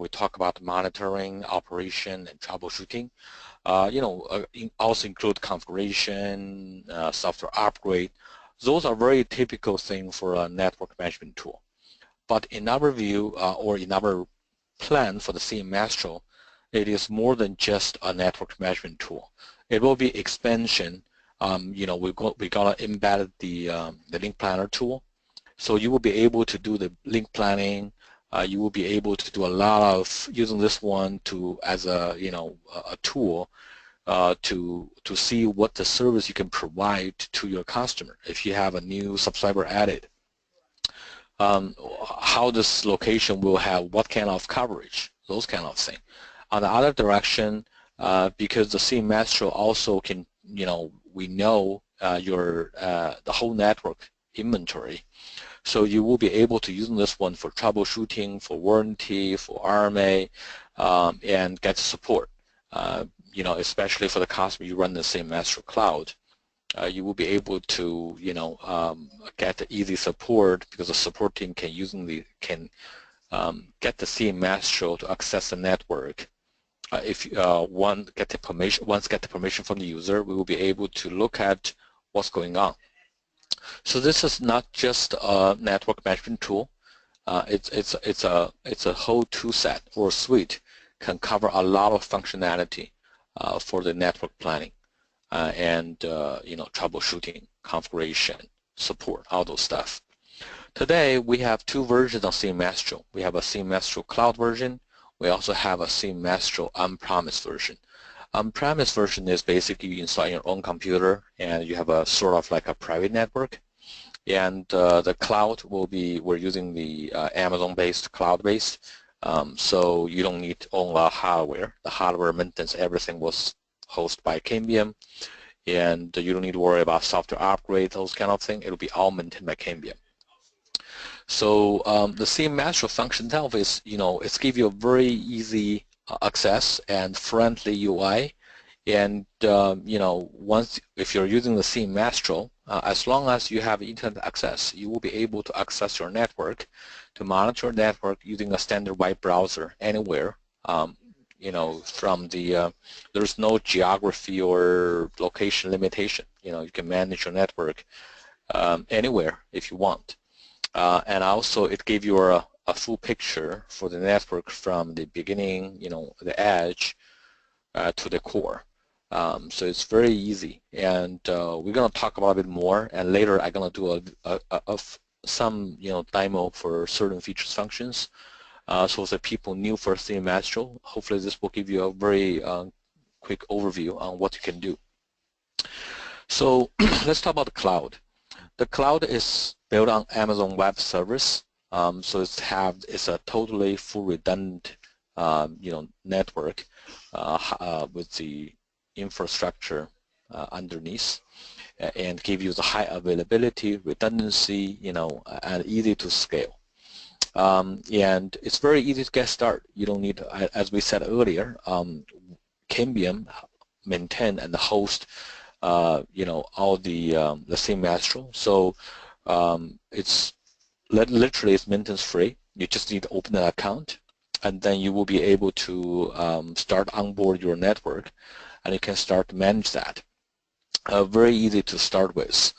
we talk about monitoring, operation, and troubleshooting. Also include configuration, software upgrade. Those are very typical things for a network management tool. But in our view, or in our plan for the cnMaestro, it is more than just a network management tool. It will be expansion. We're gonna embed the link planner tool, so you will be able to do the link planning. You will be able to do a lot of using this one to as a a tool to see what the service you can provide to your customer. If you have a new subscriber added, how this location will have what kind of coverage, those kind of things. On the other direction, because the cnMaestro also can, we know your the whole network inventory, so you will be able to use this one for troubleshooting, for warranty, for RMA, and get support. Especially for the customer you run the cnMaestro cloud, you will be able to, get easy support because the support team can get the cnMaestro to access the network. If once get the permission from the user, we will be able to look at what's going on. So this is not just a network management tool. It's a whole tool set or suite, can cover a lot of functionality for the network planning and troubleshooting, configuration, support, all those stuff. Today we have two versions of cnMaestro. We have a cnMaestro cloud version. We also have a cnMaestro on-premise version. On-premise version is basically you install your own computer and you have a sort of like a private network. And the cloud will be, we're using the Amazon-based, cloud-based, so you don't need own hardware. The hardware maintenance, everything was hosted by Cambium, and you don't need to worry about software upgrade, those kind of things. It'll be all maintained by Cambium. So the cnMaestro function itself is, it's give you a very easy access and friendly UI. And once if you're using the cnMaestro, as long as you have internet access, you will be able to access your network, to monitor network using a standard web browser anywhere. From the there's no geography or location limitation. You can manage your network anywhere if you want. And also it gives you a full picture for the network from the beginning, the edge to the core. So it's very easy, and we're going to talk about it a bit more, and later I'm going to do some demo for certain features functions. So the people new for cnMaestro, hopefully this will give you a very quick overview on what you can do. So let's talk about the cloud. The cloud is built on Amazon Web Service, so it's a totally full redundant network with the infrastructure underneath, and give you the high availability, redundancy, and easy to scale. And it's very easy to get started. You don't need, as we said earlier, Cambium maintain and host, all the cnMaestro. So it's literally it's maintenance free. You just need to open an account, and then you will be able to start onboard your network, and you can start to manage that. Very easy to start with,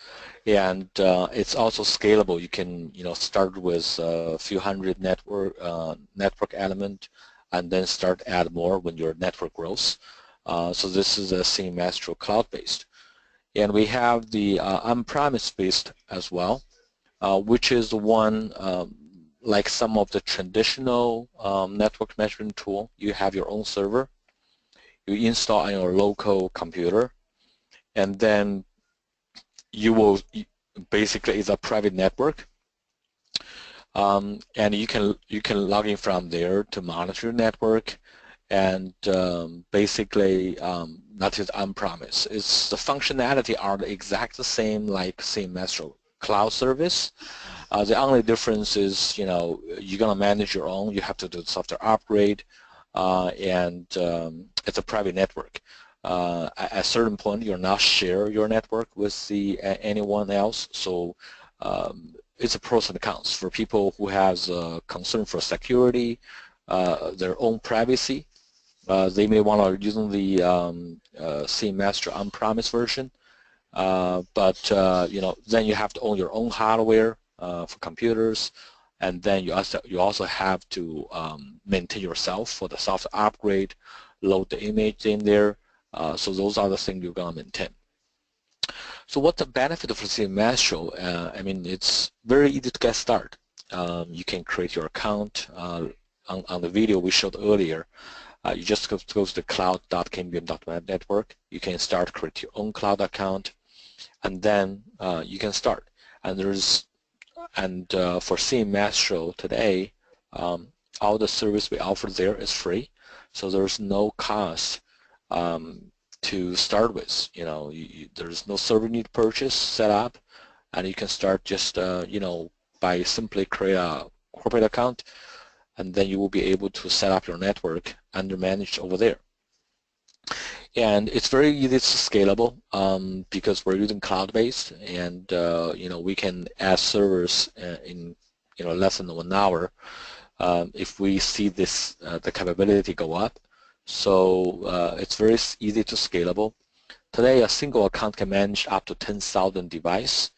and it's also scalable. You can start with a few hundred network element, and then start add more when your network grows. So this is a cnMaestro cloud-based, and we have the on-premise based as well, which is the one like some of the traditional network management tool. You have your own server. You install on your local computer, and then you will basically it's a private network, and you can log in from there to monitor your network, and basically that is on-premise. It's the functionality are the exact same like cnMaestro cloud service. The only difference is you're gonna manage your own. You have to do the software upgrade. And it's a private network. At a certain point, you're not share your network with anyone else. So it's a pros and cons for people who has concern for security, their own privacy. They may want to using the cnMaestro on-premise version, but then you have to own your own hardware for computers, and then you also have to maintain yourself for the software upgrade, load the image in there. So those are the things you're gonna maintain. So what's the benefit of cnMaestro? I mean, it's very easy to get started. You can create your account on the video we showed earlier. You just go to the cloud.cambium.web network. You can start create your own cloud account, and then you can start. And for cnMaestro today, all the service we offer there is free, so there's no cost to start with. There's no server need to purchase, set up, and you can start just by simply create a corporate account, and then you will be able to set up your network and manage over there. And it's very easy to scalable because we're using cloud-based, and we can add servers in less than 1 hour if we see this the capability go up. So it's very easy to scalable. Today, a single account can manage up to 10,000 devices.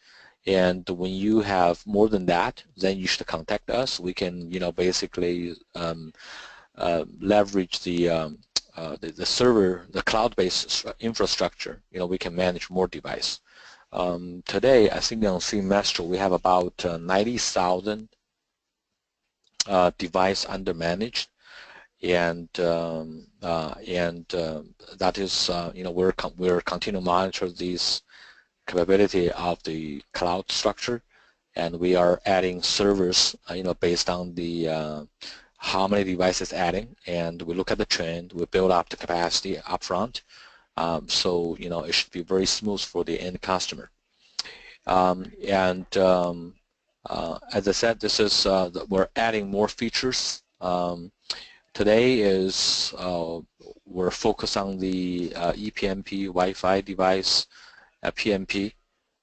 And when you have more than that, then you should contact us. We can, basically leverage the server, the cloud-based infrastructure. We can manage more devices. Today, I think on cnMaestro we have about 90,000 devices under managed, and that is, we're continuing to monitor these capability of the cloud structure, and we are adding servers based on the how many devices adding, and we look at the trend, we build up the capacity up front, so it should be very smooth for the end customer. As I said, this is we're adding more features. Today is we're focused on the ePMP Wi-Fi device, PMP,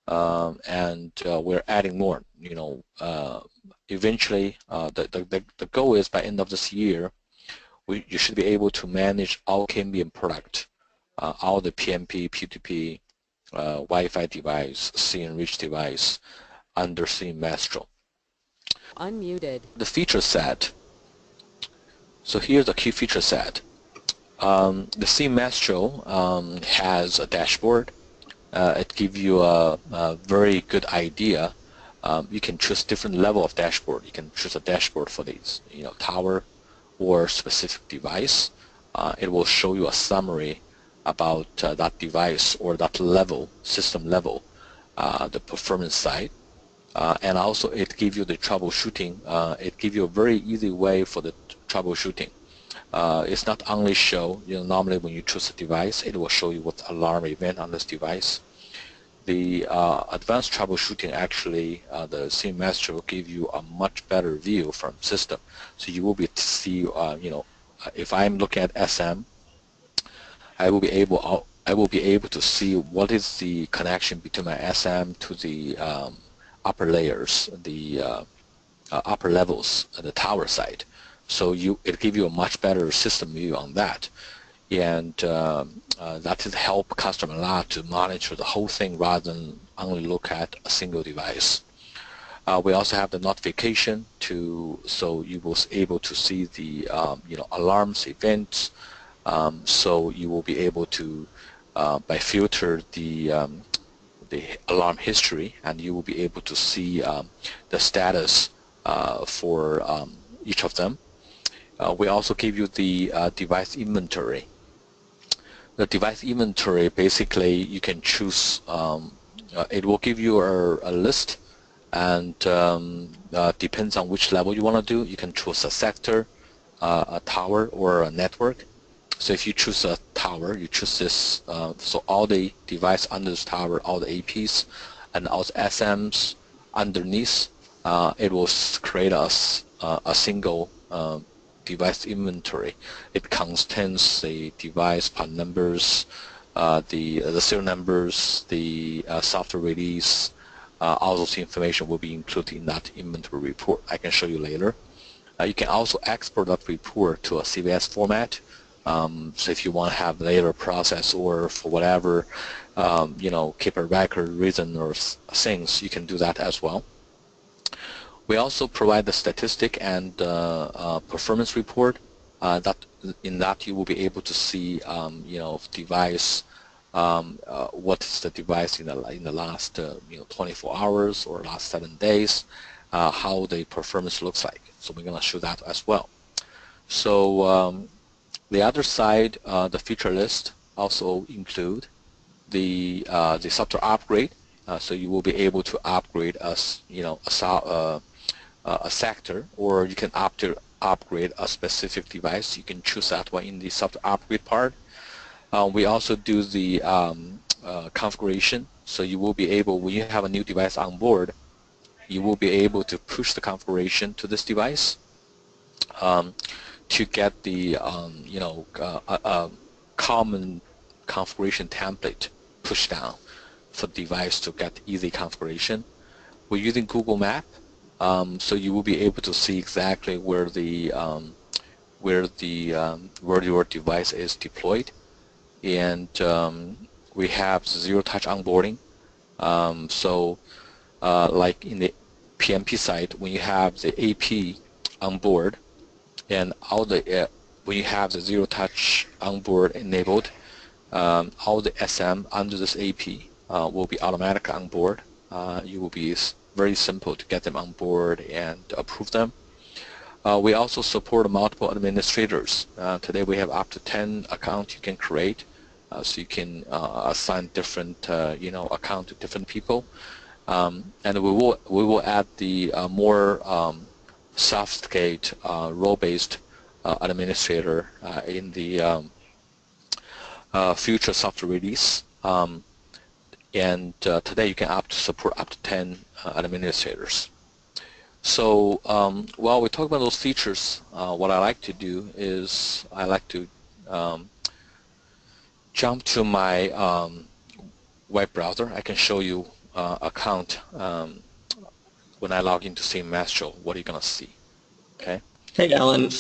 and we're adding more. Eventually, the goal is by end of this year, you should be able to manage all Cambium product, all the PMP, P2P, Wi-Fi device, cnRich device under cnMaestro. Unmuted. The feature set. So here's the key feature set. The cnMaestro has a dashboard. It gives you a very good idea. You can choose different level of dashboard. You can choose a dashboard for these, tower or specific device. It will show you a summary about that device or that level, system level, the performance side. And also it gives you the troubleshooting. It gives you a very easy way for the troubleshooting. It's not only show, normally when you choose a device, it will show you what alarm event on this device. The advanced troubleshooting actually, the cnMaestro will give you a much better view from system. So you will be to see, if I'm looking at SM, I will be able to see what is the connection between my SM to the upper layers, the upper levels, the tower side. So it gives you a much better system view on that, and that will help customer a lot to monitor the whole thing rather than only look at a single device. We also have the notification so you will be able to see the alarms, events. So you will be able to by filter the alarm history, and you will be able to see the status for each of them. We also give you the device inventory. The device inventory, basically, you can choose. It will give you a list, and depends on which level you want to do. You can choose a sector, a tower, or a network. So if you choose a tower, you choose this. So all the device under this tower, all the APs, and all the SMs underneath, it will create us a single device inventory. It contains the device part numbers, the serial numbers, the software release. All those information will be included in that inventory report. I can show you later. You can also export that report to a CVS format. So if you want to have later process or for whatever, keep a record reason or things, you can do that as well. We also provide the statistic and performance report. That you will be able to see, device. What is the device in the last 24 hours or last 7 days, how the performance looks like. So we're going to show that as well. So the other side, the feature list also include the software upgrade. So you will be able to upgrade a sector, or you can upgrade a specific device. You can choose that one in the software upgrade part. We also do the configuration. So you will be able, when you have a new device on board, you will be able to push the configuration to this device to get the common configuration template pushed down for the device to get easy configuration. We're using Google Map, so you will be able to see exactly where your device is deployed. And we have zero-touch onboarding. Like in the PMP side, when you have the AP on board, and when you have the zero-touch onboard enabled, all the SM under this AP will be automatic on board. You will be very simple to get them on board and approve them. We also support multiple administrators. Today we have up to 10 accounts you can create, so you can assign different account to different people. And we will add the more sophisticated role-based administrator in the future software release. And today you can support up to 10 administrators. So while we talk about those features, what I like to do is I like to jump to my web browser. I can show you account when I log into cnMaestro. What are you going to see? Okay. Hey, Alan.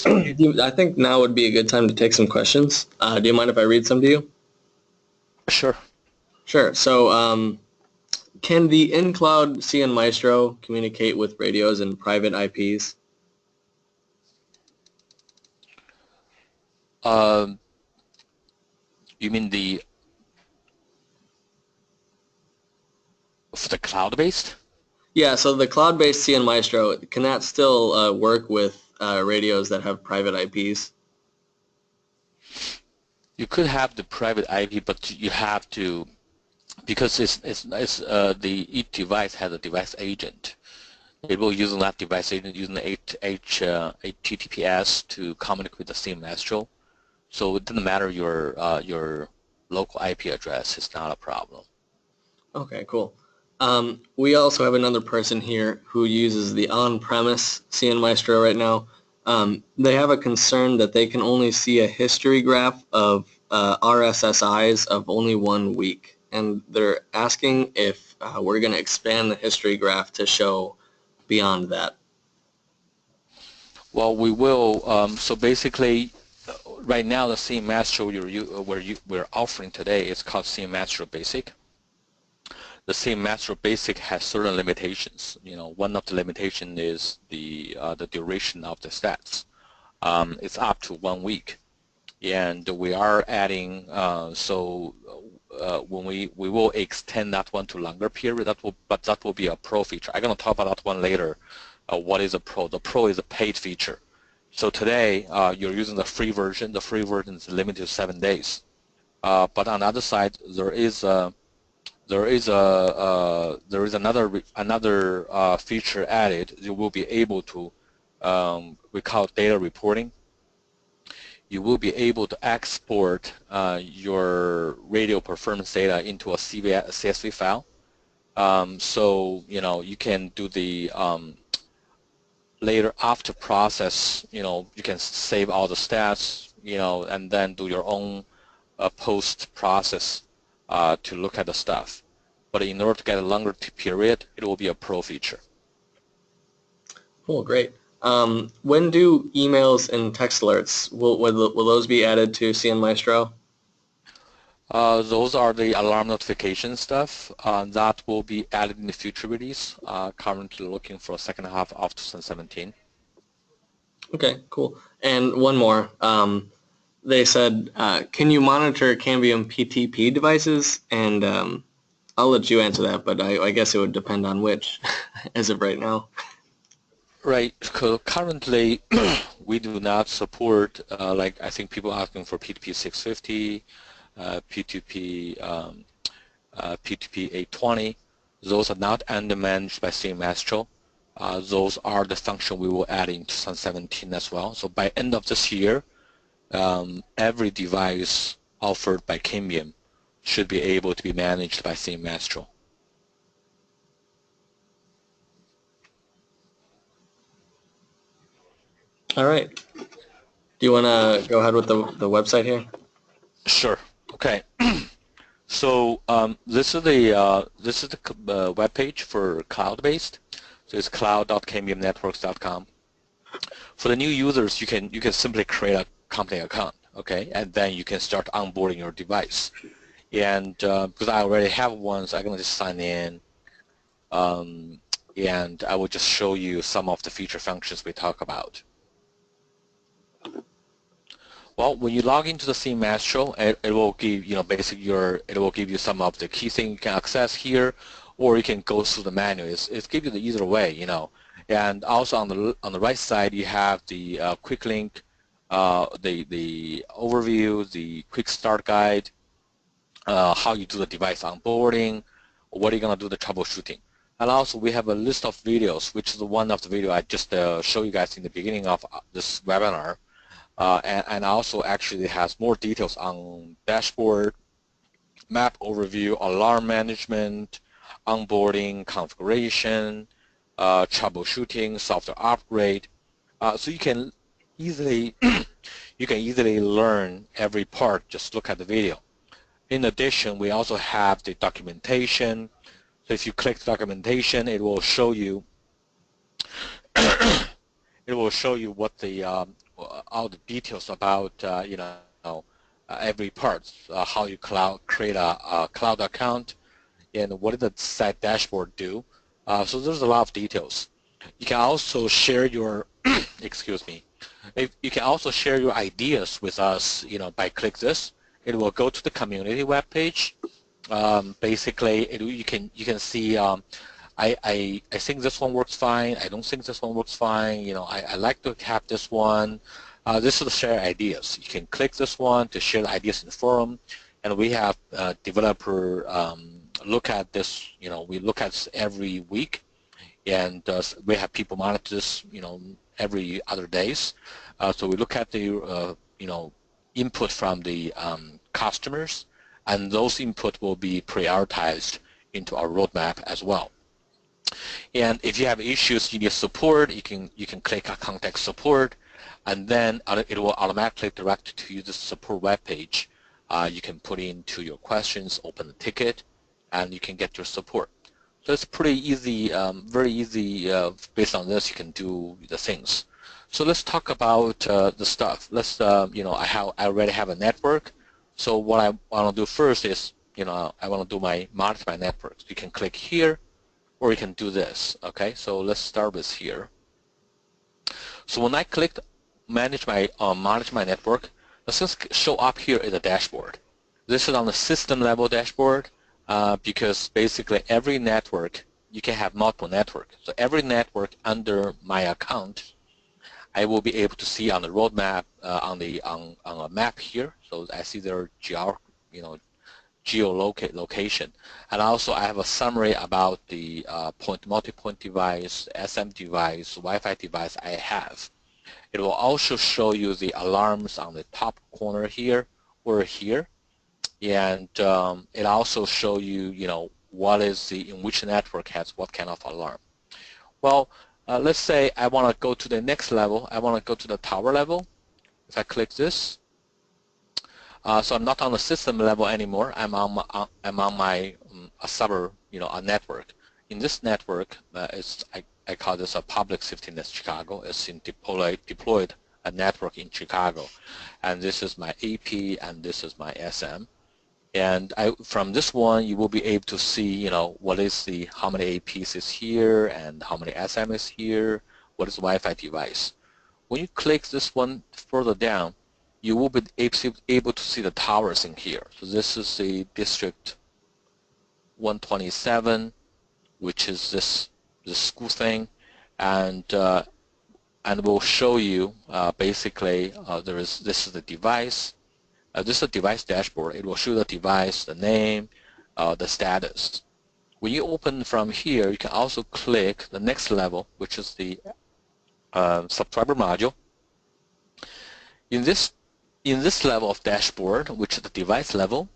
I think now would be a good time to take some questions. Do you mind if I read some to you? Sure. Sure. So can the in-cloud cnMaestro communicate with radios and private IPs? You mean for the cloud-based? Yeah, so the cloud-based cnMaestro, can that still work with radios that have private IPs? You could have the private IP, but you have to, because each device has a device agent. It will use that device agent using the HTTPS to communicate with the cnMaestro. So it doesn't matter your local IP address. It's not a problem. Okay, cool. We also have another person here who uses the on-premise cnMaestro right now. They have a concern that they can only see a history graph of RSSIs of only 1 week, and they're asking if we're going to expand the history graph to show beyond that. Well, we will. So basically, right now the cnMaestro we're offering today is called cnMaestro Basic. The cnMaestro Basic has certain limitations. One of the limitations is the duration of the stats. It's up to 1 week, and we are adding. When we will extend that one to longer period. But that will be a pro feature. I'm going to talk about that one later. What is a pro? The pro is a paid feature. So today you're using the free version. The free version is limited to 7 days. But on the other side, there is another feature added. You will be able to, we call it data reporting. You will be able to export your radio performance data into a CSV file. So you can do the later after process. You can save all the stats. And then do your own post process to look at the stuff. But in order to get a longer period, it will be a pro feature. Cool, great. When do emails and text alerts, will those be added to cnMaestro? Those are the alarm notification stuff that will be added in the future release. Currently looking for second half of 2017. Okay, cool. And one more. They said, can you monitor Cambium PTP devices? And I'll let you answer that, but I guess it would depend on which as of right now. Right. Currently, we do not support, like I think people asking for P2P 650, P2P, P2P 820. Those are not under managed by cnMaestro. Those are the function we will add in 2017 as well. So by end of this year, every device offered by Cambium should be able to be managed by cnMaestro. All right. Do you want to go ahead with the website here? Sure. Okay. So this is the web page for cloud-based. So it's cloud.cambiumnetworks.com. For the new users, you can simply create a company account, okay, and then you can start onboarding your device. And because I already have one, so I'm gonna just sign in, and I will just show you some of the feature functions we talk about. Well, when you log into the cnMaestro, it will give it will give you some of the key things you can access here, or you can go through the menu. It's give you the either way, And also on the right side, you have the quick link, the overview, the quick start guide, how you do the device onboarding, what are you gonna do the troubleshooting. And also we have a list of videos, which is one of the video I just showed you guys in the beginning of this webinar. And also actually has more details on dashboard, map overview, alarm management, onboarding, configuration, troubleshooting, software upgrade. So you can easily learn every part. Just look at the video. In addition, we also have the documentation. So if you click documentation, it will show you what the all the details about every part, how you create a cloud account, and what does the site dashboard do. So there's a lot of details. You can also share your excuse me. You can also share your ideas with us. By click this, it will go to the community web page. Basically, you can see. I think this one works fine. I don't think this one works fine. I like to have this one. This is to share ideas. You can click this one to share the ideas in the forum, and we have developer look at this. We look at this every week, and we have people monitor this. Every other days. So we look at the input from the customers, and those input will be prioritized into our roadmap as well. And if you have issues, you need support, you can click contact support, and then it will automatically direct to the support web page. You can put into your questions, open the ticket, and you can get your support. So it's pretty easy, very easy. Based on this, you can do the things. So let's talk about the stuff. Let's, I already have a network. So what I want to do first is, I want to do monitor my network. You can click here, or you can do this. Okay, so let's start with here. So when I clicked manage my network, the things show up here in the dashboard. This is on the system level dashboard because basically every network, you can have multiple networks. So every network under my account, I will be able to see on the roadmap on a map here. So I see their geolocation, and also I have a summary about the multi-point device, SM device, Wi-Fi device I have. It will also show you the alarms on the top corner here or here, and it also show you what is in which network has what kind of alarm. Well, let's say I want to go to the next level. I want to go to the tower level. If I click this, so I'm not on the system level anymore. I'm on my a network. In this network, I call this a public safety net Chicago. It's in deployed a network in Chicago. And this is my AP and this is my SM. And from this one, you will be able to see, what is how many APs is here and how many SM is here, what is the Wi-Fi device. When you click this one further down, you will be able to see the towers in here. So this is the district 127, which is this school thing, and we'll show you basically this is the device. This is a device dashboard. It will show the device, the name, the status. When you open from here, you can also click the next level, which is the subscriber module. In this level of dashboard, which is the device level,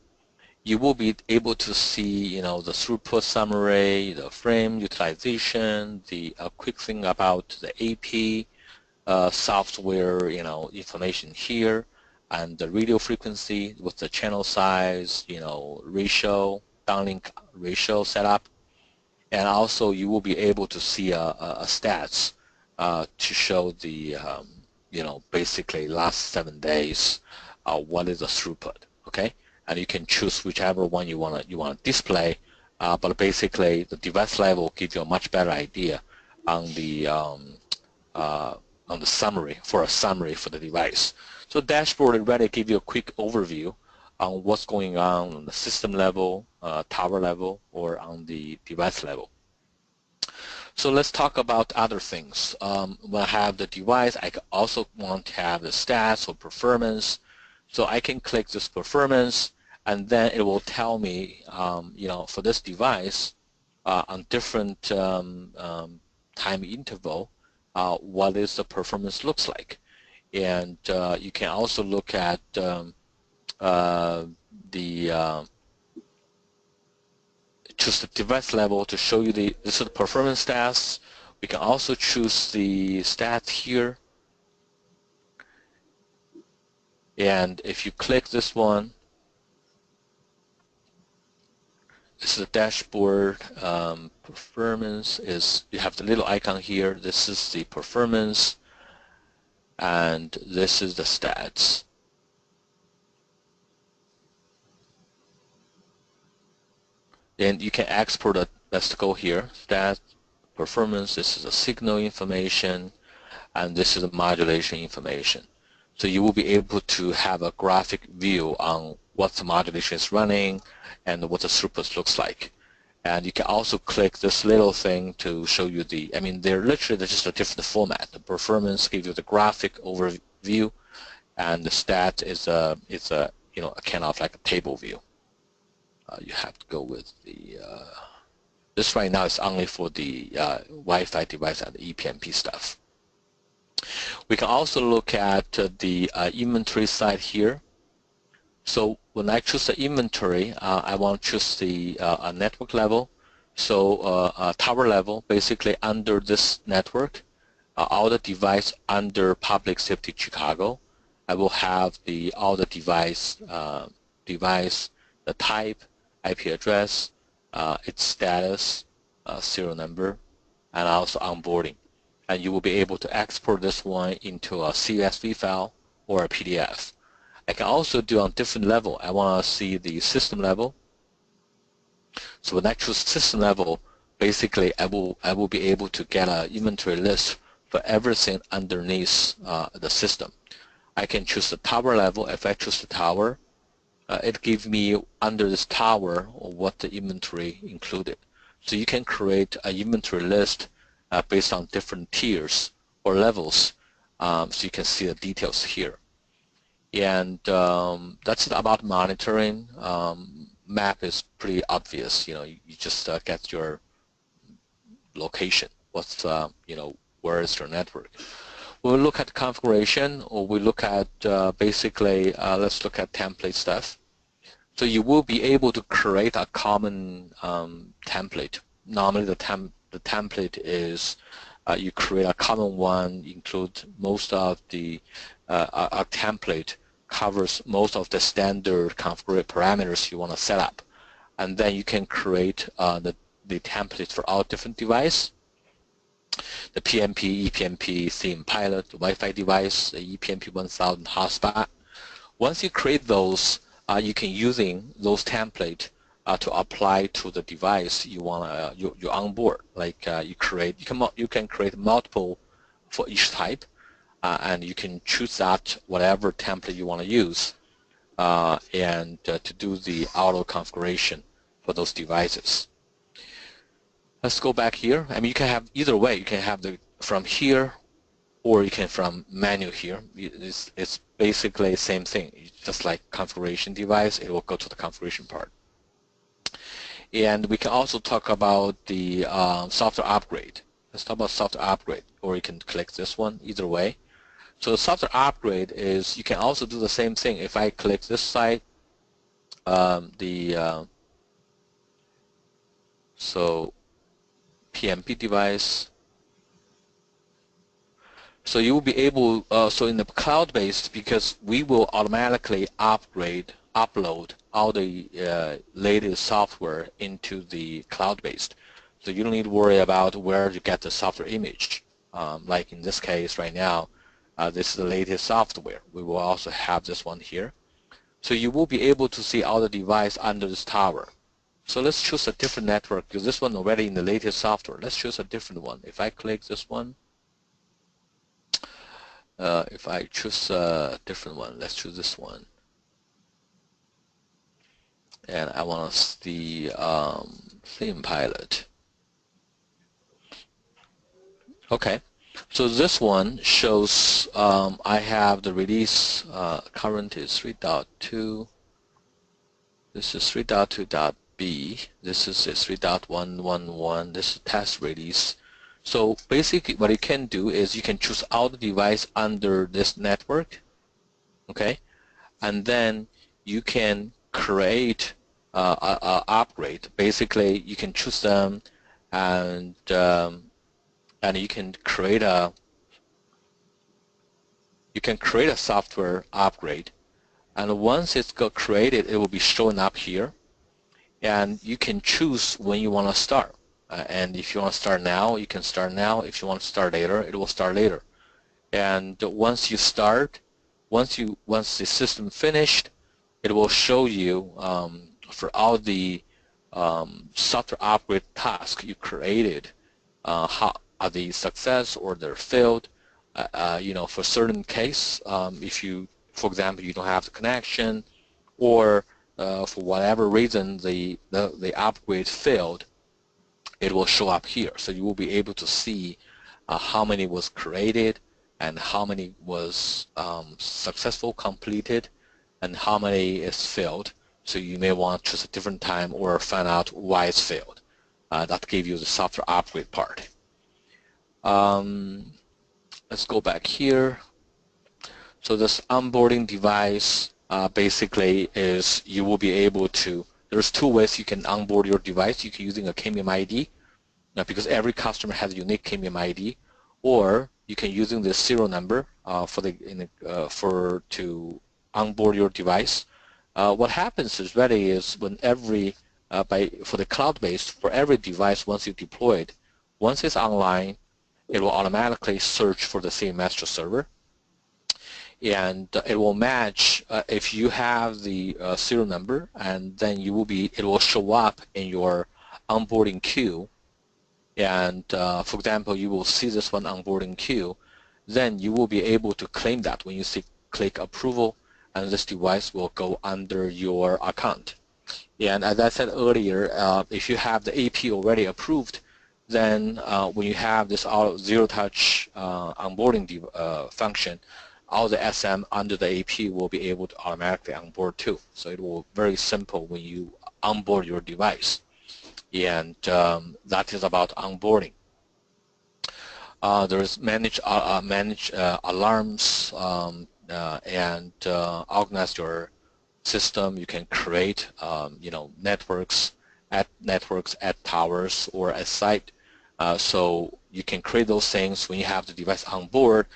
you will be able to see, the throughput summary, the frame utilization, the quick thing about the AP, software, information here, and the radio frequency with the channel size, ratio, downlink ratio setup, and also you will be able to see a stats to show the, basically last 7 days, what is the throughput, okay? And you can choose whichever one you want to display, but basically the device level will give you a much better idea on the summary for the device. So dashboard already give you a quick overview on what's going on the system level, tower level, or on the device level. So let's talk about other things. When I have the device, I also want to have the stats or performance. So I can click this performance, and then it will tell me, for this device, on different time interval, what is the performance looks like. And you can also look at choose the device level to show you this is the performance stats. We can also choose the stats here. And if you click this one, this is the dashboard. Performance is, you have the little icon here. This is the performance, and this is the stats. And you can export it. Let's go here. Stats, performance. This is the signal information, and this is the modulation information. So you will be able to have a graphic view on what the modulation is running and what the throughput looks like. And you can also click this little thing to show you they're just a different format. The performance gives you the graphic overview, and the stat is a kind of like a table view. You have to go with the this right now is only for the Wi-Fi device and the ePMP stuff. We can also look at the inventory side here. So when I choose the inventory, I want to choose the network level. So tower level, basically under this network, all the device under public safety Chicago, I will have all the device, the type, IP address, its status, serial number, and also onboarding. And you will be able to export this one into a CSV file or a PDF. I can also do on different level. I want to see the system level. So when I choose system level, basically I will be able to get an inventory list for everything underneath the system. I can choose the tower level. If I choose the tower, it gives me under this tower what the inventory included. So you can create an inventory list based on different tiers or levels, so you can see the details here. And that's it about monitoring. Map is pretty obvious. You just get your location. What's where is your network? When we look at configuration, or we look at basically, let's look at template stuff. So you will be able to create a common template. Normally the template is you create a common one, include most of the a template covers most of the standard configuration parameters you want to set up, and then you can create the template for all different devices. the PMP, ePMP, theme pilot, the Wi-Fi device, the ePMP 1000 hotspot. Once you create those, you can using those template to apply to the device you want you onboard. Like you can create multiple for each type, and you can choose that whatever template you want to use, and to do the auto configuration for those devices. Let's go back here. I mean, you can have either way. You can have the from here, or you can from menu here. It's basically the same thing. Just like configuration device, it will go to the configuration part. And we can also talk about the software upgrade. Let's talk about software upgrade, or you can click this one, either way. So the software upgrade is, you can also do the same thing. If I click this side, so PMP device, so you will be able, so in the cloud-based, because we will automatically upload all the latest software into the cloud-based. So you don't need to worry about where you get the software image. Like in this case right now, this is the latest software. We will also have this one here. So you will be able to see all the device under this tower. So let's choose a different network, because this one already in the latest software. Let's choose a different one. If I click this one, if I choose a different one, let's choose this one. And I want the theme pilot. Okay, so this one shows I have the release current is 3.2. This is 3.2.b. This is 3.111. This is test release. So basically what you can do is you can choose all the device under this network, okay, and then you can create a upgrade. Basically you can choose them, and you can create a software upgrade, and once it's got created, it will be showing up here, and you can choose when you want to start. And if you want to start now, you can start now. If you want to start later, it will start later. And once you start, once the system finished, it will show you for all the software upgrade tasks you created, how are they success or they're failed. You know, for certain case, if you, for example, you don't have the connection, or for whatever reason the upgrade failed, it will show up here. So you will be able to see how many was created and how many was successful completed and how many is failed. So you may want to choose a different time or find out why it's failed. That gave you the software upgrade part. Let's go back here. So this onboarding device basically is, you will be able to, there's two ways you can onboard your device. You can using a Cambium ID, because every customer has a unique Cambium ID, or you can using the serial number to onboard your device. What happens is really is when for the cloud-based, for every device once you deploy it, once it's online, it will automatically search for the cnMaestro server, and it will match if you have the serial number, and then it will show up in your onboarding queue. And for example, you will see this one onboarding queue, then you will be able to claim that when you click approval, and this device will go under your account. And as I said earlier, if you have the AP already approved, then when you have this zero-touch onboarding function, all the SM under the AP will be able to automatically onboard too. So it will be very simple when you onboard your device. And that is about onboarding. There is manage alarms and organize your system. You can create networks, add towers, or a site. So you can create those things. When you have the device on board,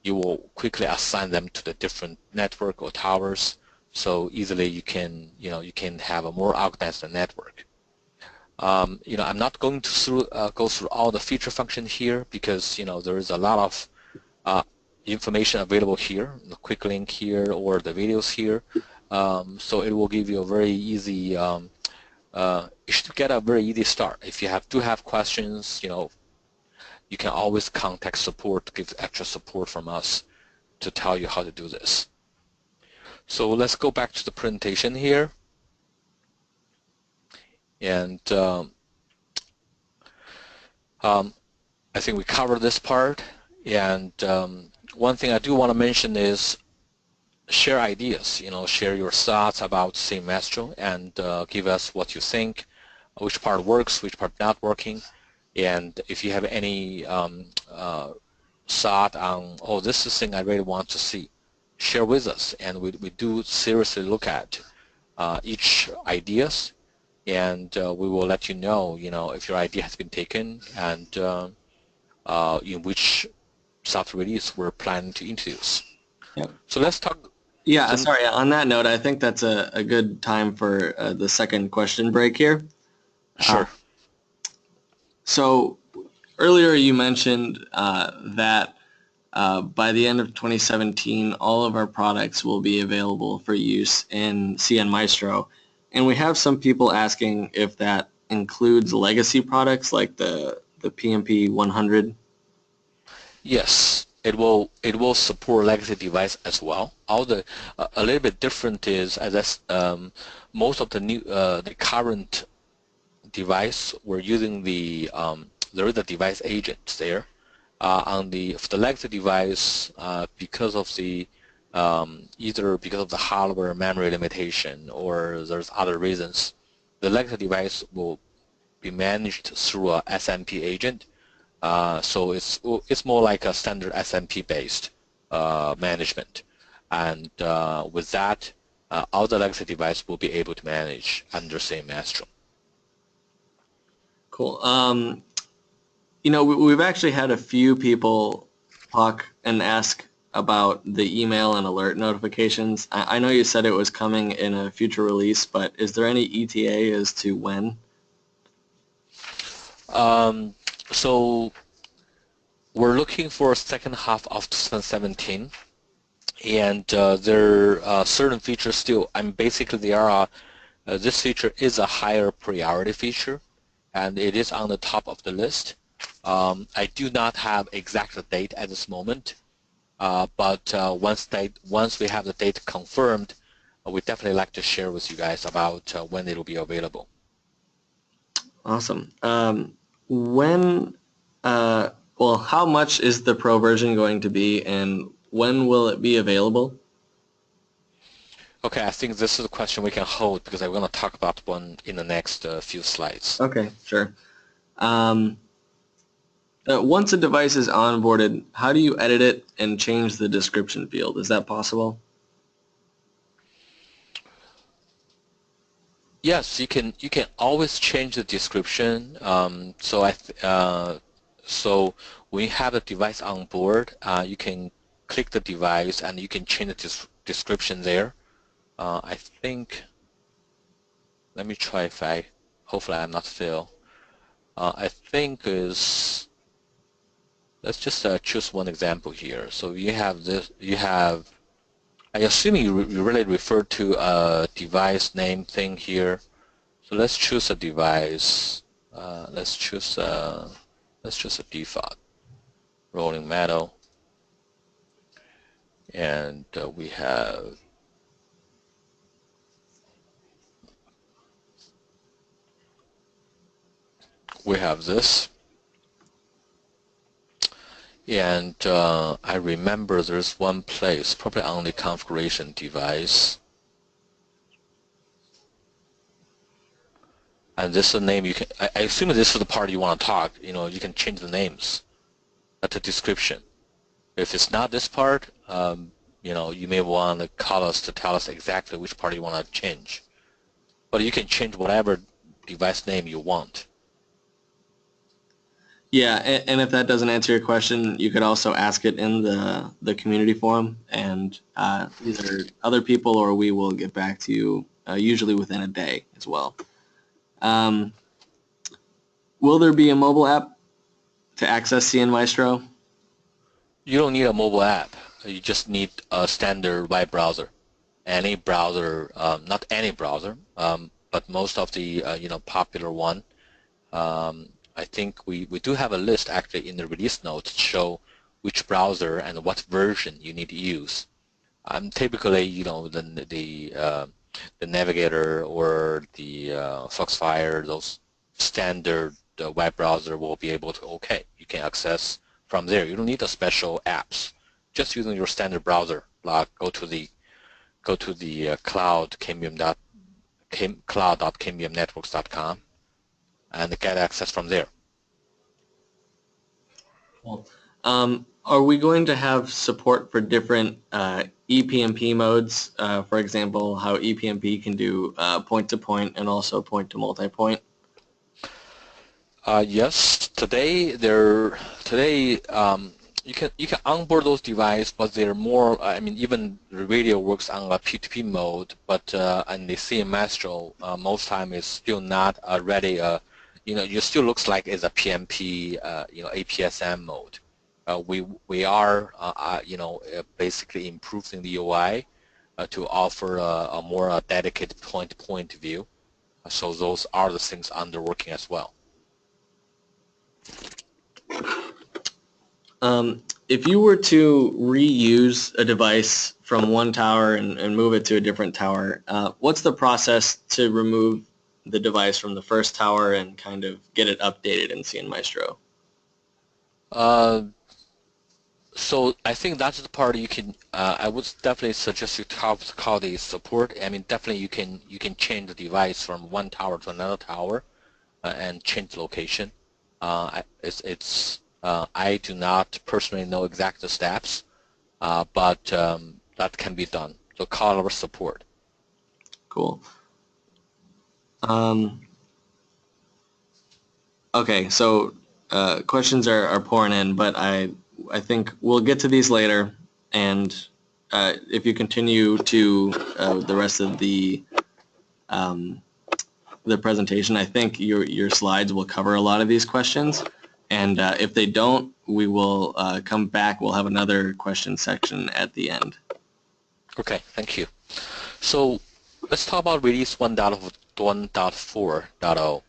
you will quickly assign them to the different network or towers. So easily you can have a more organized network. I'm not going to go through all the feature function here because there is a lot of information available here, the quick link here or the videos here. So it will give you a very easy. You should get a very easy start. If you do have questions, you can always contact support, give extra support from us to tell you how to do this. So let's go back to the presentation here. And I think we covered this part. And one thing I do want to mention is share ideas, share your thoughts about cnMaestro and give us what you think, which part works, which part not working. And if you have any thought on, oh, this is the thing I really want to see, share with us. And we do seriously look at each ideas, and we will let you know, if your idea has been taken and in which software release we're planning to introduce. Yep. So let's talk. Yeah, sorry, on that note, I think that's a good time for the second question break here. Sure. So earlier you mentioned that by the end of 2017, all of our products will be available for use in cnMaestro. And we have some people asking if that includes legacy products like the PMP 100. Yes, it will support legacy device as well. A little bit different is most of the new the current device we're using there is a device agent there. For the legacy device, because of the either because of the hardware memory limitation or there's other reasons, the legacy device will be managed through a SMP agent. So it's more like a standard SMP based management, and with that, all the legacy device will be able to manage under cnMaestro. Cool. We've actually had a few people talk and ask about the email and alert notifications. I know you said it was coming in a future release, but is there any ETA as to when? So we're looking for second half of 2017, and there are certain features still. Basically this feature is a higher priority feature, and it is on the top of the list. I do not have exact date at this moment, but once we have the date confirmed, we definitely like to share with you guys about when it will be available. Awesome. How much is the Pro version going to be, and when will it be available? Okay, I think this is a question we can hold because I'm going to talk about one in the next few slides. Okay, sure. Once a device is onboarded, how do you edit it and change the description field? Is that possible? Yes, you can always change the description. So when you have the device on board, you can click the device and you can change the description there. I think, let me try hopefully I'm not fail. I think let's just choose one example here. So you have this, I assume you really refer to a device name thing here. So let's choose a device. Let's choose a default rolling metal, and we have this. And I remember there's one place, probably on the configuration device. And this is the name you can, I assume this is the part you want to talk, you can change the names at the description. If it's not this part, you may want to call us to tell us exactly which part you want to change. But you can change whatever device name you want. Yeah, and if that doesn't answer your question, you could also ask it in the community forum, and either other people or we will get back to you, usually within a day as well. Will there be a mobile app to access cnMaestro? You don't need a mobile app. You just need a standard web browser. Any browser, not any browser, but most of the popular one. I think we do have a list actually in the release notes to show which browser and what version you need to use. Typically, the Navigator or the Foxfire, those standard web browser will be able to, okay, you can access from there. You don't need the special apps. Just using your standard browser, like go to the cloud.cambiumnetworks.com and get access from there. Cool. Are we going to have support for different ePMP modes? For example, how ePMP can do point-to-point and also point-to-multipoint? Yes, today you can onboard those devices, but they're more. I mean, even the radio works on a P2P mode, but and the cnMaestro most time is still not ready. It still looks like it's a PMP, APSM mode. We are basically improving the UI to offer a more dedicated point-to-point view. So those are the things under working as well. If you were to reuse a device from one tower and move it to a different tower, what's the process to remove the device from the first tower and kind of get it updated in cnMaestro? So I think that's the part you can. I would definitely suggest you call the support. I mean, definitely you can change the device from one tower to another tower and change the location. I do not personally know exact steps, but that can be done. So call our support. Cool. Okay, so questions are pouring in, but I think we'll get to these later, and if you continue to the rest of the presentation, I think your slides will cover a lot of these questions, and if they don't, we will come back. We'll have another question section at the end. Okay, thank you. So let's talk about release 1.4.0.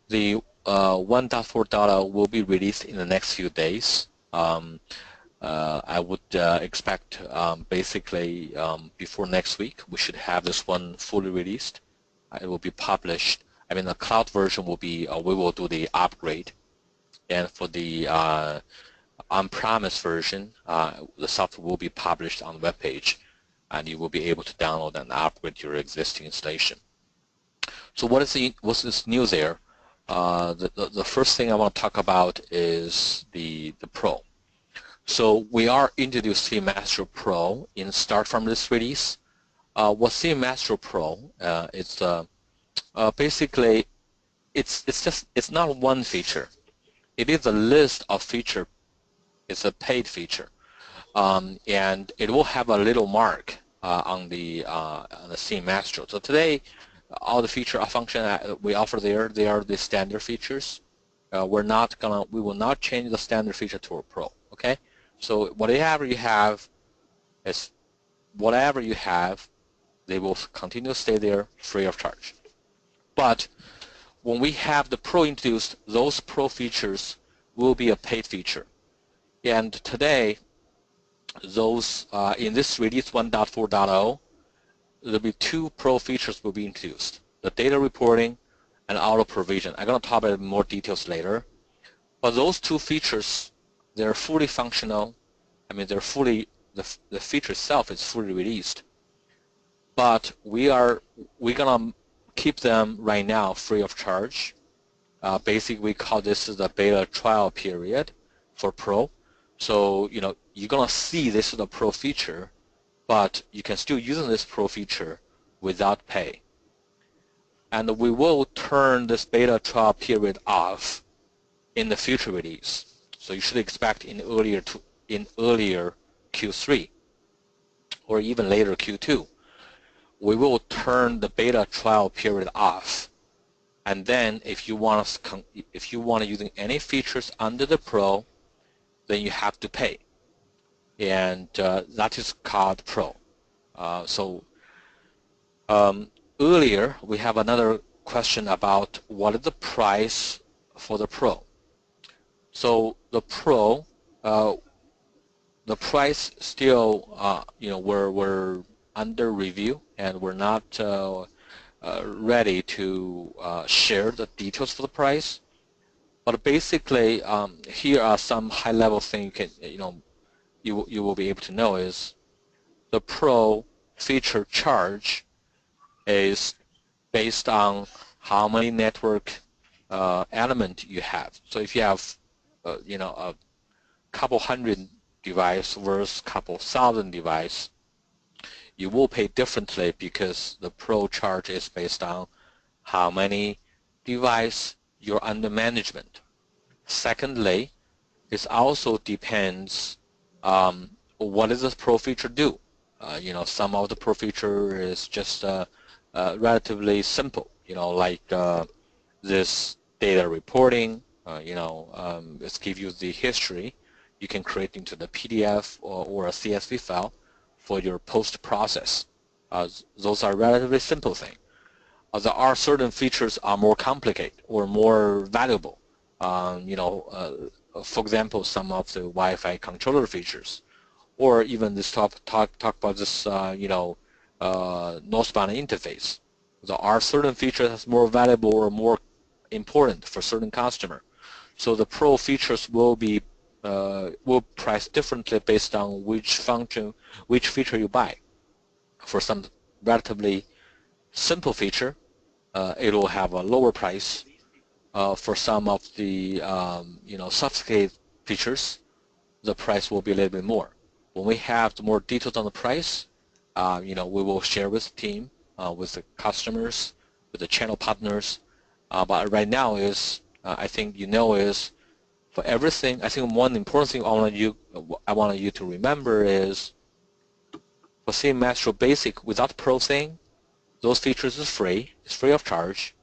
The 1.4.0 will be released in the next few days. I would expect basically before next week we should have this one fully released. It will be published. I mean, the cloud version will be, we will do the upgrade. And for the on-premise version, the software will be published on the web page, and you will be able to download and upgrade your existing installation. So what's this new there? The first thing I want to talk about is the Pro. So we are introducing cnMaestro Pro in start from this release. What cnMaestro Pro it's basically it's not one feature. It is a list of feature. It's a paid feature, and it will have a little mark on the cnMaestro. So today, all the feature function we offer there, they are the standard features. We will not change the standard feature to a Pro. Okay, so whatever you have, they will continue to stay there free of charge. But when we have the Pro introduced, those Pro features will be a paid feature. And today, those in this release 1.4.0, there'll be two Pro features will be introduced: the data reporting and auto provision. I'm going to talk about more details later. But those two features, they're fully functional. I mean, the feature itself is fully released. But we're going to keep them right now free of charge. Basically, we call this the beta trial period for Pro. So, you're going to see this is a Pro feature, but you can still use this Pro feature without pay. And we will turn this beta trial period off in the future release. So you should expect in earlier Q3 or even later Q2, we will turn the beta trial period off And then if you want to using any features under the Pro, then you have to pay, and that is called Pro. Earlier we have another question about what is the price for the Pro. So the Pro, the price still, we're under review, and we're not ready to share the details for the price. But basically, here are some high-level things you will be able to know is the Pro feature charge is based on how many network element you have. So if you have, a couple hundred device versus couple thousand device, you will pay differently because the Pro charge is based on how many device you're under management. Secondly, it also depends what does this Pro feature do. Some of the Pro feature is just relatively simple, like this data reporting, it gives you the history. You can create into the PDF or a CSV file for your post-process. Those are relatively simple things. There are certain features are more complicated or more valuable. For example, some of the Wi-Fi controller features, or even this talk about this, northbound interface. There are certain features that's more valuable or more important for certain customer. So the Pro features will be price differently based on which feature you buy. For some relatively simple feature, it will have a lower price. For some of the sophisticated features, the price will be a little bit more. When we have more details on the price, we will share with the team, with the customers, with the channel partners. But right now is, I think is for everything. I think one important thing I want you to remember is for cnMaestro Basic without Pro thing, those features is free. It's free of charge.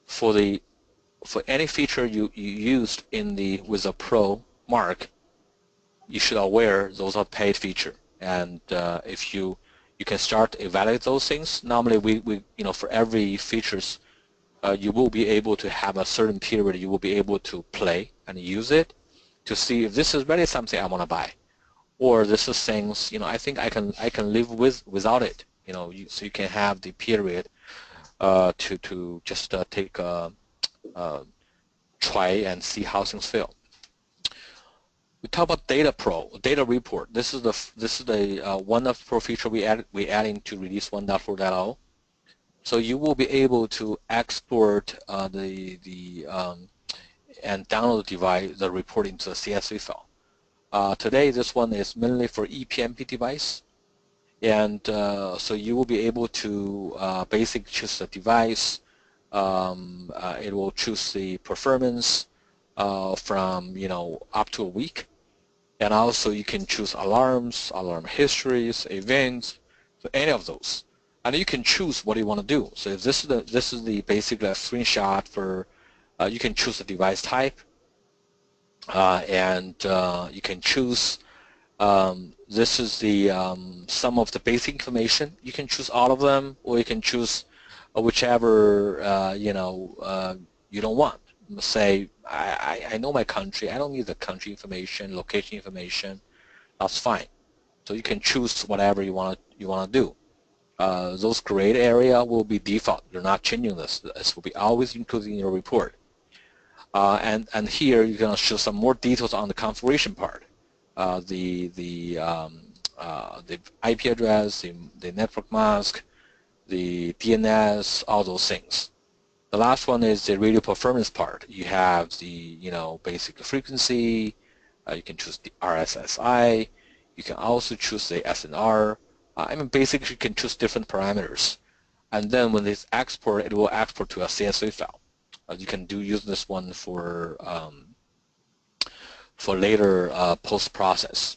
For any feature you used with a Pro mark, you should aware those are paid feature. And if you can start evaluate those things. Normally we for every features you will be able to have a certain period you will be able to play and use it to see if this is really something I want to buy, or this is things I think I can live without it. So you can have the period to just take a try and see how things feel. We talk about data report. This is the one of Pro feature we adding to release 1.4.0. So you will be able to export and download the report into a CSV file. Today this one is mainly for ePMP device, and so you will be able to basically choose the device. It will choose the performance from up to a week, and also you can choose alarms, alarm histories, events, so any of those. And you can choose what you want to do. So if this is basically a screenshot for, you can choose the device type, and you can choose. This is the some of the basic information. You can choose all of them, or you can choose whichever you don't want. Say I know my country. I don't need the country information, location information. That's fine. So you can choose whatever you want to do. Those gray area will be default. You're not changing this. This will be always included in your report. And here you're going to show some more details on the configuration part. The IP address, the network mask, the DNS, all those things. The last one is the radio performance part. You have the basic frequency. You can choose the RSSI. You can also choose the SNR. Basically you can choose different parameters, and then when it's export, it will export to a CSV file. You can use this one for later post process.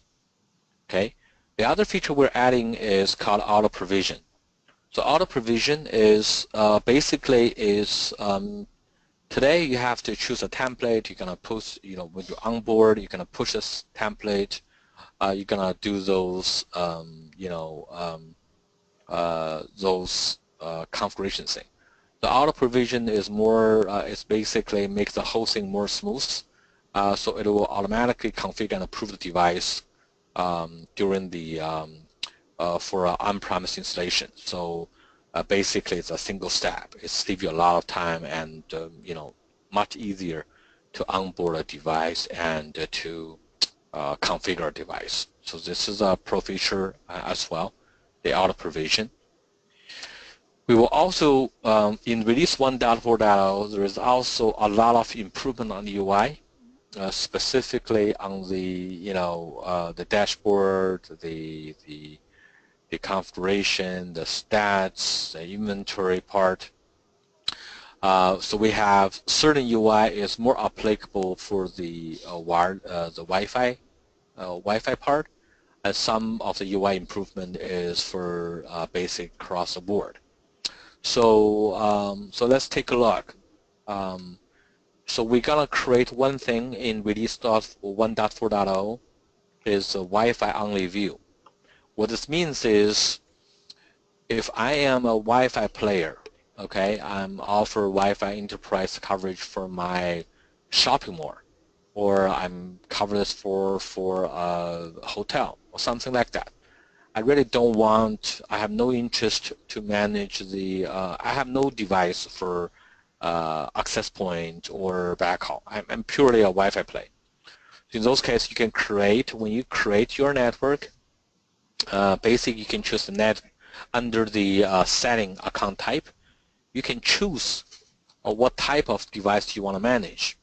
Okay. The other feature we're adding is called auto provision. So auto provision is basically is today you have to choose a template. You're gonna push, when you onboard, you're gonna push this template. You're gonna do those, configuration thing. The auto provision is more, it's basically makes the whole thing more smooth. So it will automatically configure and approve the device during the for an on-premise installation. So basically, it's a single step. It saves you a lot of time and much easier to onboard a device and to configure a device. So this is a pro feature as well, the auto provision. We will also, in release 1.4.0, there is also a lot of improvement on the UI, specifically on the, the dashboard, the configuration, the stats, the inventory part. So we have certain UI is more applicable for the Wi-Fi part, and some of the UI improvement is for basic across the board. So so let's take a look. So we're gonna create one thing in release 1.4.0 is a Wi-Fi only view. What this means is, if I am a Wi-Fi player, okay, I'm offer Wi-Fi enterprise coverage for my shopping mall, or I'm cover this for a hotel or something like that. I really don't want, I have no interest to manage the, I have no device for access point or backhaul. I'm purely a Wi-Fi player. In those cases, you can create, when you create your network, basically you can choose the net under the setting account type. You can choose what type of device you want to manage.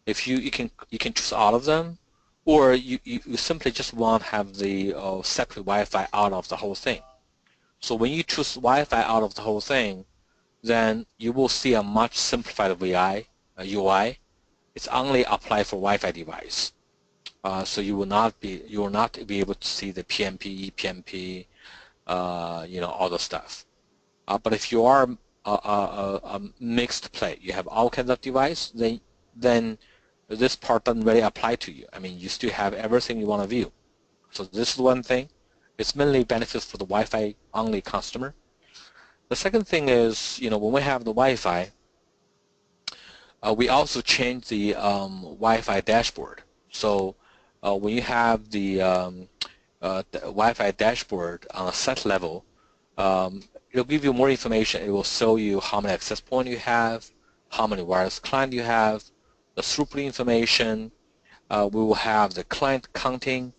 If you can choose all of them, or you simply just want to have the separate Wi-Fi out of the whole thing. So when you choose Wi-Fi out of the whole thing, then you will see a much simplified UI. It's only applied for Wi-Fi device. So you will not be able to see the PMP, ePMP, all the stuff. But if you are a mixed play, you have all kinds of device, then this part doesn't really apply to you. I mean, you still have everything you want to view. So this is one thing. It's mainly benefits for the Wi-Fi only customer. The second thing is, when we have the Wi-Fi, we also change the Wi-Fi dashboard. So when you have the Wi-Fi dashboard on a set level, it'll give you more information. It will show you how many access points you have, how many wireless clients you have, the throughput information. We will have the client counting,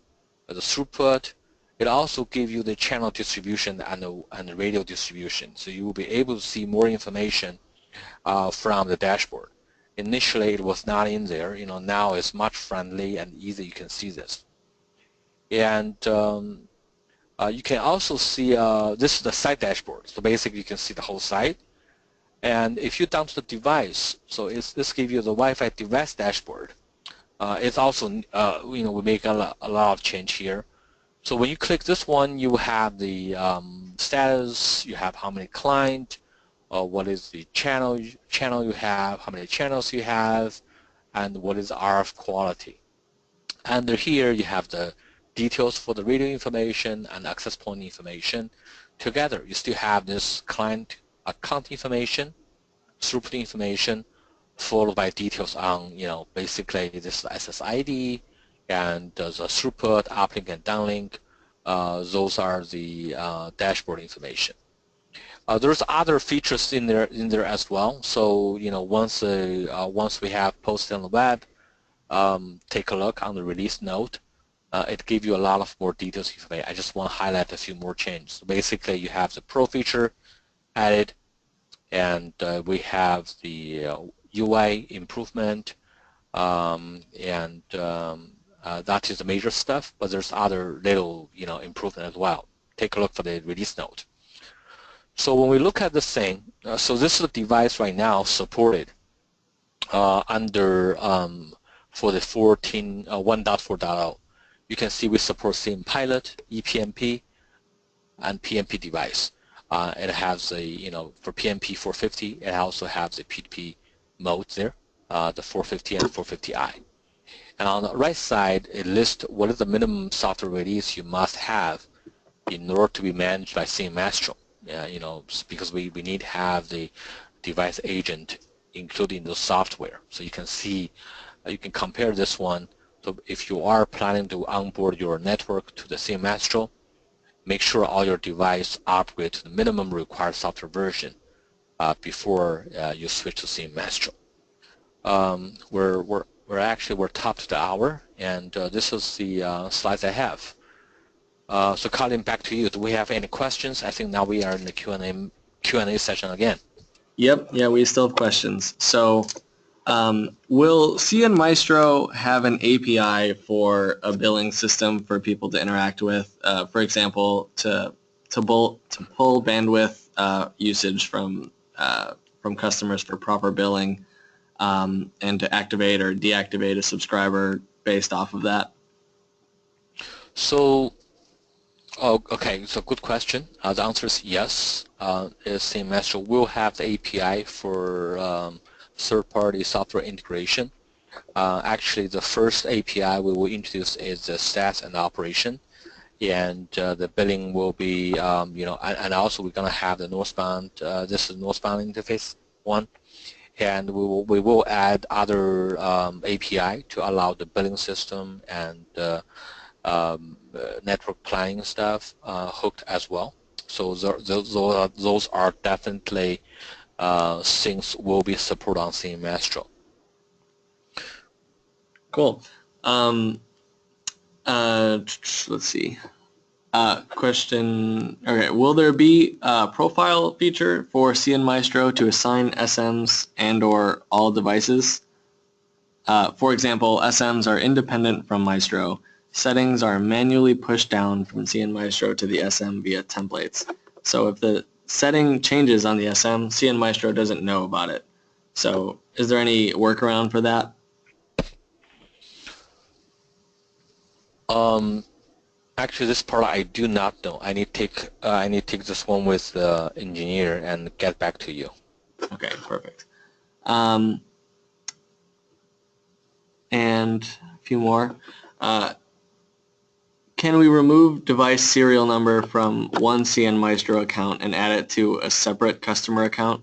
the throughput. It also gives you the channel distribution and the radio distribution. So you will be able to see more information from the dashboard. Initially, it was not in there. Now it's much friendly and easy. You can see this. And you can also see this is the site dashboard. So basically, you can see the whole site. And if you download the device, so this gives you the Wi-Fi device dashboard. It's also, we make a lot of change here. So when you click this one, you have the status, you have how many clients, what is the channel you have, how many channels you have, and what is RF quality. Under here, you have the details for the radio information and access point information. Together, you still have this client account information, throughput information, followed by details on, basically this SSID and the throughput, uplink and downlink. Those are the dashboard information. There's other features in there as well. So once we have posted on the web, take a look on the release note. It gives you a lot of more details information. I just want to highlight a few more changes. So basically, you have the Pro feature added, and we have the UI improvement, and that is the major stuff. But there's other little improvement as well. Take a look for the release note. So when we look at this thing, so this is the device right now supported under for the 1.4.0. You can see we support cnPilot, ePMP, and PMP device. It has a, for PNP 450, it also has the P2P mode there, the 450 and 450i. And on the right side, it lists what is the minimum software release you must have in order to be managed by cnMaestro. Because we need to have the device agent including the software. So you can see, you can compare this one. So if you are planning to onboard your network to the cnMaestro, make sure all your devices upgrade to the minimum required software version before you switch to cnMaestro. We're top of the hour, and this is the slides I have. So Colin, back to you. Do we have any questions? I think now we are in the Q&A session again. Yep, yeah, we still have questions. So will cnMaestro have an API for a billing system for people to interact with, for example, to pull bandwidth usage from customers for proper billing, and to activate or deactivate a subscriber based off of that? So, okay, so good question. The answer is yes. cnMaestro will have the API for third-party software integration. Actually, the first API we will introduce is the stats and operation, and the billing will be, and also we're going to have the northbound. This is northbound interface one, and we will add other API to allow the billing system and network planning stuff hooked as well. So those are definitely things will be supported on cnMaestro. Cool. Let's see. Question. Okay. Will there be a profile feature for cnMaestro to assign SMs and/or all devices? For example, SMs are independent from Maestro. Settings are manually pushed down from cnMaestro to the SM via templates. So if the setting changes on the SM, cnMaestro doesn't know about it. So is there any workaround for that? Actually, this part I do not know. I need to take this one with the engineer and get back to you. Okay, perfect. And a few more. Can we remove device serial number from one cnMaestro account and add it to a separate customer account?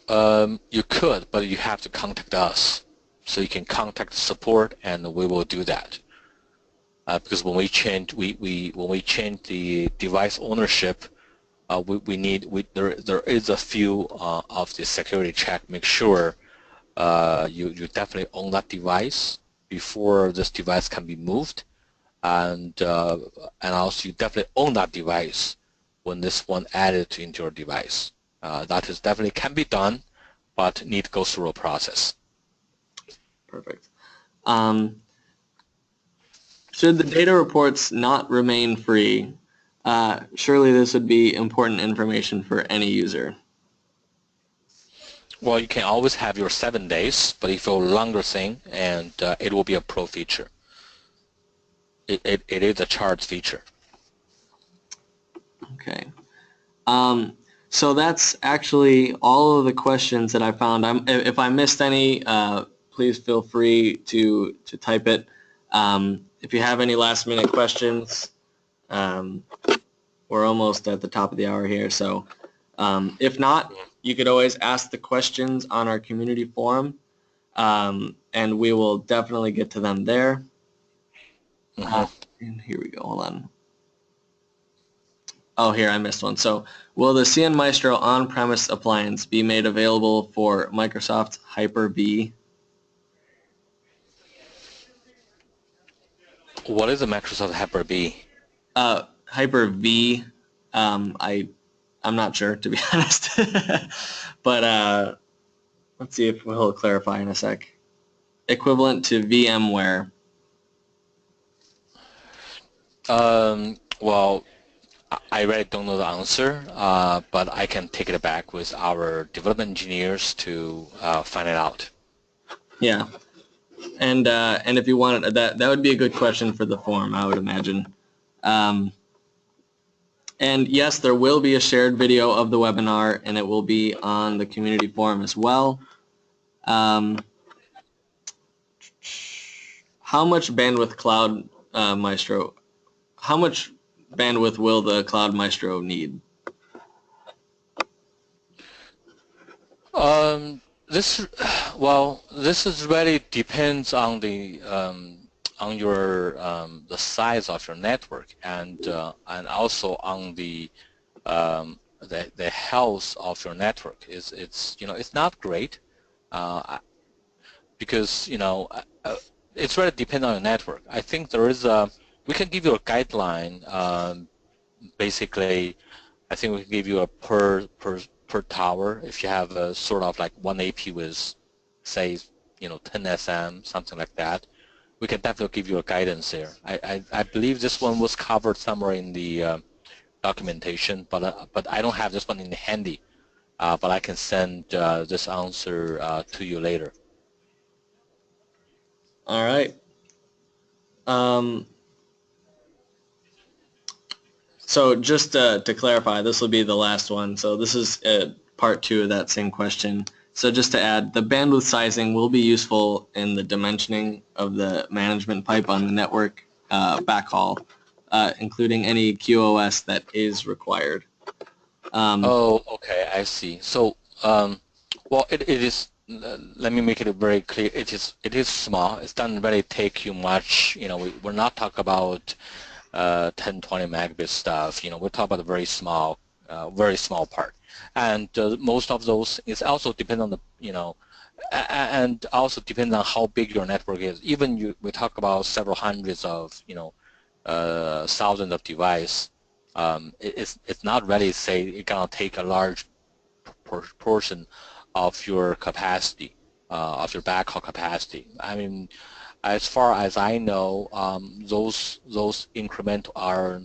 You could, but you have to contact us. So you can contact support, and we will do that. Because when we change the device ownership, there is a few of the security check. Make sure you definitely own that device before this device can be moved, and also you definitely own that device when this one added into your device. That is definitely can be done, but need to go through a process. Perfect. Should the data reports not remain free? Surely this would be important information for any user. Well, you can always have your 7 days, but if you're a longer thing, and it will be a pro feature. It is a charge feature. Okay. So that's actually all of the questions that I found. If I missed any, please feel free to type it. If you have any last-minute questions, we're almost at the top of the hour here. So if not, you could always ask the questions on our community forum, and we will definitely get to them there. And here we go. Hold on. Oh, here, I missed one. So will the cnMaestro on-premise appliance be made available for Microsoft Hyper-V? What is a Microsoft Hyper-V? Hyper-V, I'm not sure, to be honest. But let's see if he'll clarify in a sec. Equivalent to VMware. Well, I really don't know the answer, but I can take it back with our development engineers to find it out. Yeah, and if you wanted that would be a good question for the forum, I would imagine. And yes, there will be a shared video of the webinar, and it will be on the community forum as well. How much bandwidth Cloud Maestro? How much bandwidth will the Cloud Maestro need? This is really depends on the on your the size of your network and also on the health of your network. It's not great because it's really depend on your network. I think there is we can give you a guideline. Basically, I think we can give you a per tower if you have a sort of like one AP with, say, 10 SM, something like that. We can definitely give you a guidance there. I believe this one was covered somewhere in the documentation, but I don't have this one in the handy. But I can send this answer to you later. All right. So just to clarify, this will be the last one. So this is part 2 of that same question. So just to add, the bandwidth sizing will be useful in the dimensioning of the management pipe on the network backhaul, including any QoS that is required. Oh, okay, I see. So, well, it is. Let me make it very clear. It is small. It doesn't really take you much. We're not talking about 10, 20 megabit stuff. We're talking about a very small part. And most of those is also depend on the and also depends on how big your network is. Even we talk about several hundreds of thousands of devices. It's not really say it's gonna take a large portion of your capacity, of your backhaul capacity. I mean, as far as I know, those increments are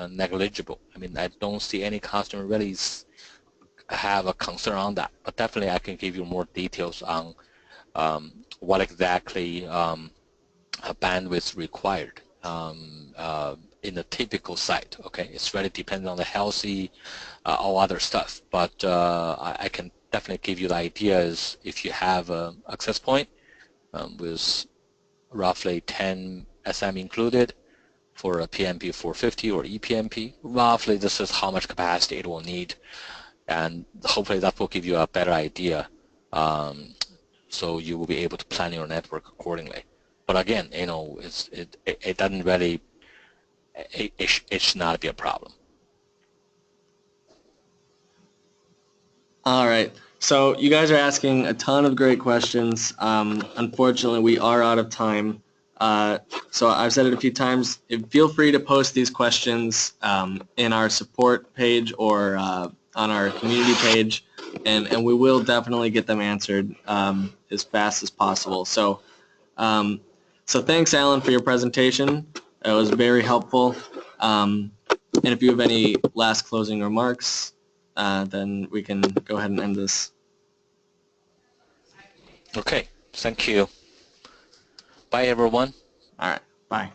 negligible. I mean, I don't see any customer really have a concern on that. But definitely, I can give you more details on what exactly bandwidth required in a typical site. Okay, it's really dependent on the healthy, all other stuff. But I can definitely give you the ideas if you have an access point with roughly 10 SM included for a PMP 450 or ePMP. Roughly, this is how much capacity it will need, and hopefully that will give you a better idea. So you will be able to plan your network accordingly. But again, it doesn't really. It should not be a problem. All right. So you guys are asking a ton of great questions. Unfortunately, we are out of time. So I've said it a few times. Feel free to post these questions in our support page or on our community page, and we will definitely get them answered as fast as possible. So, so thanks, Alan, for your presentation. It was very helpful. And if you have any last closing remarks, then we can go ahead and end this. Okay, thank you. Bye, everyone. All right, bye.